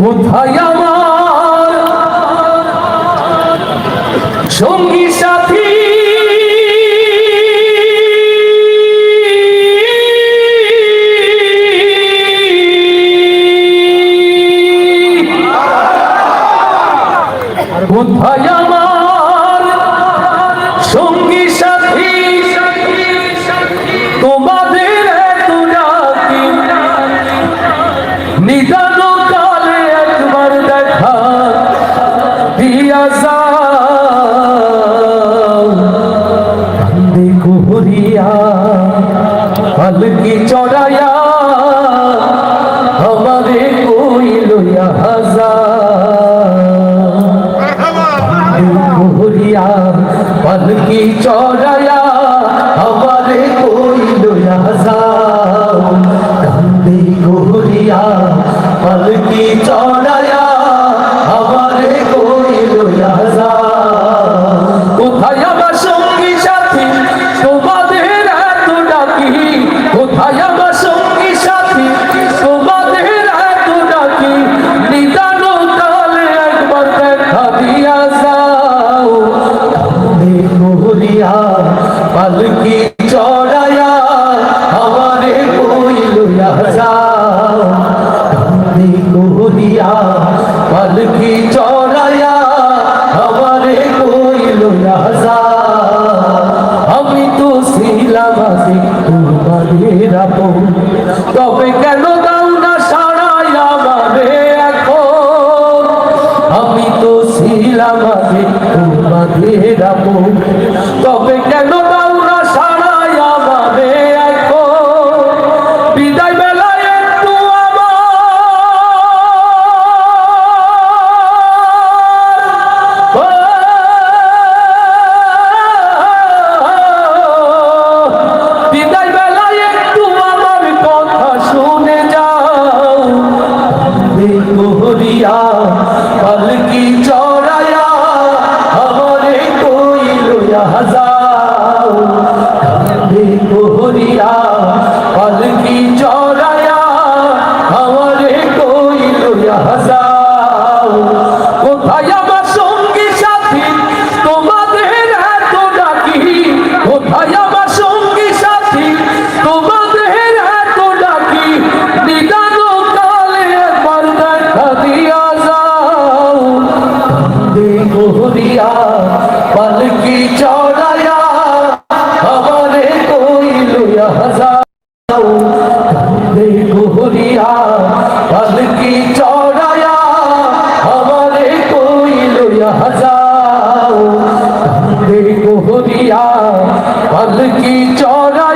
কোথায় আমার সঙ্গী সাথী কোথায় আমার সঙ্গী সাথী তোমাদের এত ডাকি নিদান কালে একবার দেখা দিয়া যাও কান্দে কুহরিয়া পালকি চড়াইয়া আমারে কই লইয়া কুহরিয়া পালকি চড়াইয়া আমারে কই লইয়া যাও কান্দে কুহরিয়া পালকি চড়াইয়া আমারে কই লইয়া যাও কোথায় আমার সঙ্গী সাথী তোমাদের এত ডাকি কোথায় আমার সঙ্গী সাথী তোমাদের এত ডাকি নিদান কালে একবার দেখা দিয়া যাও কান্দে কুহরিয়া পালকি চড়াইয়া আমারে কই লইয়া যাও কান্দে কুহরিয়া পালকি চড়াইয়া আমারে কই লইয়া যাও আমি তো ছিলাম আগে তোমাদের আপন তবে কেন দাও না সাড়াই আমারে এখন আমি তো ছিলাম আগে তোমাদের আপন তবে কেন দাও না সাড়াই আমারে এখন বিদায় বেলায় একটু বিদায় বেলায় একটু আমার কথা শুনে যাও কান্দে কুহরিয়া পালকি চড়াইয়া আমারে কই লইয়া যাও কান্দে কুহরিয়া পালকি চড়াইয়া আমারে কই লইয়া যাও কোথায় আমার সঙ্গী সাথী তোমাদের এত ডাকি কোথায় আমার সঙ্গী সাথী তোমাদের এত ডাকি নিদান কালে একবার দেখা দিয়া যাও কান্দে কুহরিয়া পালকি চড়াইয়া আমারে কই লইয়া যাও কান্দে কুহরিয়া পালকি চড়াইয়া আমারে কই লইয়া যাও কান্দে কুহরিয়া পালকি চড়া